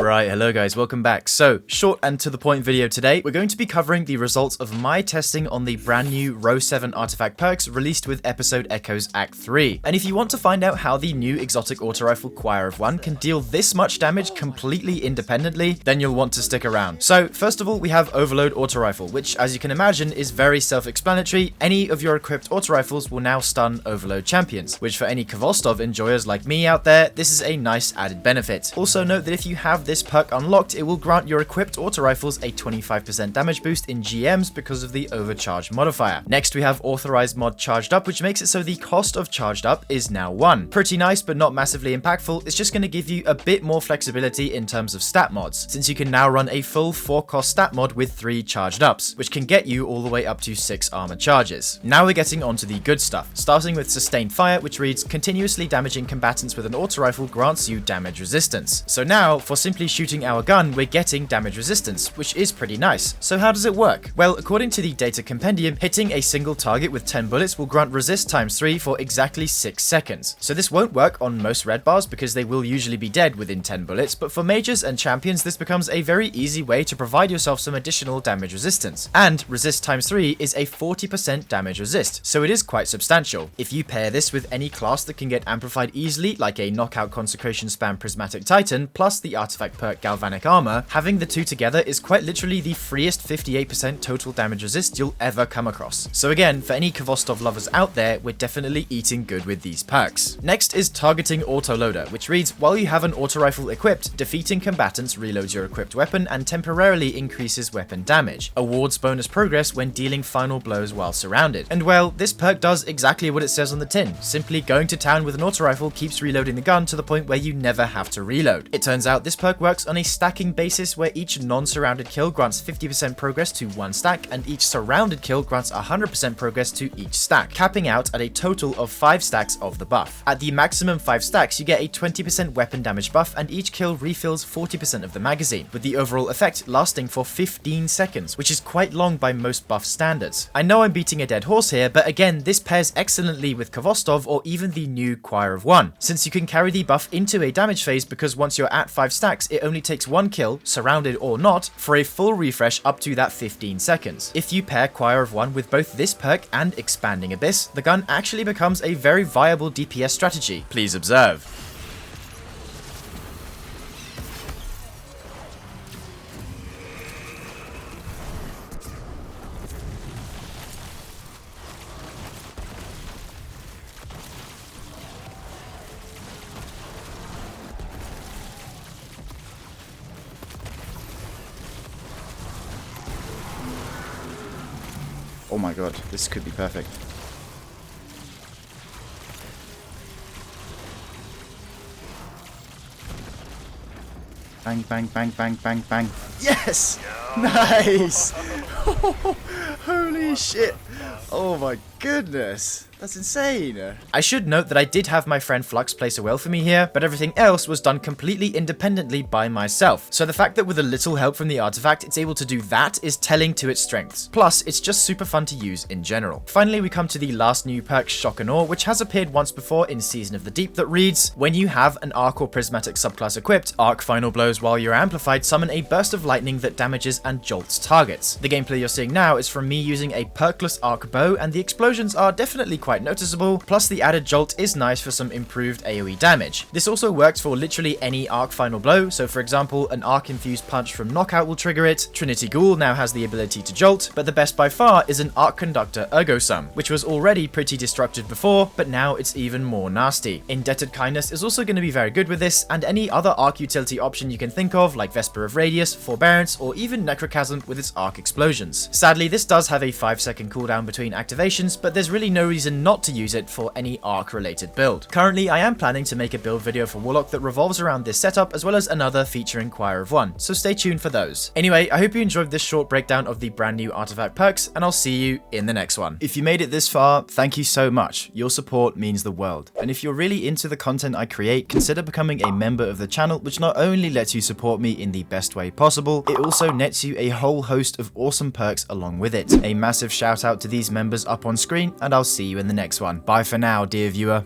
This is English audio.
Right, hello guys, welcome back. So, short and to the point video today, we're going to be covering the results of my testing on the brand new Row 7 artifact perks released with episode Echoes Act 3. And if you want to find out how the new exotic auto rifle Choir of One can deal this much damage completely independently, then you'll want to stick around. So, first of all, we have Overload auto rifle, which as you can imagine is very self-explanatory. Any of your equipped auto rifles will now stun Overload champions, which for any Khvostov enjoyers like me out there, this is a nice added benefit. Also note that if you have this perk unlocked, it will grant your equipped auto rifles a 25% damage boost in GMs because of the overcharge modifier. Next we have Authorized Mod charged up, which makes it so the cost of charged up is now 1. Pretty nice but not massively impactful. It's just going to give you a bit more flexibility in terms of stat mods, since you can now run a full 4-cost stat mod with 3 charged ups, which can get you all the way up to 6 armor charges. Now we're getting onto the good stuff, starting with Sustained Fire, which reads continuously damaging combatants with an auto rifle grants you damage resistance. So now for simply shooting our gun, we're getting damage resistance, which is pretty nice. So how does it work? Well, according to the data compendium, hitting a single target with 10 bullets will grant resist times 3 for exactly 6 seconds. So this won't work on most red bars because they will usually be dead within 10 bullets, but for mages and champions this becomes a very easy way to provide yourself some additional damage resistance. And resist times 3 is a 40% damage resist, so it is quite substantial. If you pair this with any class that can get amplified easily, like a knockout consecration spam prismatic titan plus the artifact perk galvanic armor, having the two together is quite literally the freest 58% total damage resist you'll ever come across. So again, for any Khvostov lovers out there, we're definitely eating good with these perks. Next is targeting Autoloader, which reads, while you have an auto rifle equipped, defeating combatants reloads your equipped weapon and temporarily increases weapon damage. Awards bonus progress when dealing final blows while surrounded. And well, this perk does exactly what it says on the tin. Simply going to town with an auto rifle keeps reloading the gun to the point where you never have to reload. It turns out this perk works on a stacking basis where each non-surrounded kill grants 50% progress to 1 stack and each surrounded kill grants 100% progress to each stack, capping out at a total of 5 stacks of the buff. At the maximum 5 stacks, you get a 20% weapon damage buff and each kill refills 40% of the magazine, with the overall effect lasting for 15 seconds, which is quite long by most buff standards. I know I'm beating a dead horse here, but again, this pairs excellently with Khvostov or even the new Choir of One, since you can carry the buff into a damage phase because once you're at 5 stacks, it only takes 1 kill, surrounded or not, for a full refresh up to that 15 seconds. If you pair Choir of One with both this perk and Expanding Abyss, the gun actually becomes a very viable DPS strategy. Please observe. Oh my god, this could be perfect. Bang, bang, bang, bang, bang, bang. Yes! Nice! Holy shit! Oh my goodness. That's insane. I should note that I did have my friend Flux place a well for me here, but everything else was done completely independently by myself. So the fact that with a little help from the artifact, it's able to do that is telling to its strengths. Plus, it's just super fun to use in general. Finally, we come to the last new perk, Shock and Awe, which has appeared once before in Season of the Deep that reads, when you have an Arc or Prismatic subclass equipped, Arc final blows while you're amplified summon a burst of lightning that damages and jolts targets. The gameplay you're seeing now is from me using a perkless Arc bow, and the explosions are definitely quite noticeable, plus the added jolt is nice for some improved AoE damage. This also works for literally any arc final blow, so for example, an arc infused punch from knockout will trigger it, Trinity Ghoul now has the ability to jolt, but the best by far is an arc conductor Ergosum, which was already pretty destructive before, but now it's even more nasty. Indebted Kindness is also going to be very good with this, and any other arc utility option you can think of, like Vesper of Radius, Forbearance, or even Necrochasm with its arc explosions. Sadly, this does have a 5-second cooldown between activations, but there's really no reason not to use it for any arc related build. Currently, I am planning to make a build video for Warlock that revolves around this setup, as well as another featuring Choir of One, so stay tuned for those. Anyway, I hope you enjoyed this short breakdown of the brand new artifact perks, and I'll see you in the next one. If you made it this far, thank you so much. Your support means the world. And if you're really into the content I create, consider becoming a member of the channel, which not only lets you support me in the best way possible, it also nets you a whole host of awesome perks along with it. A massive shout out to these members up on screen, and I'll see you in the next one. Bye for now, dear viewer.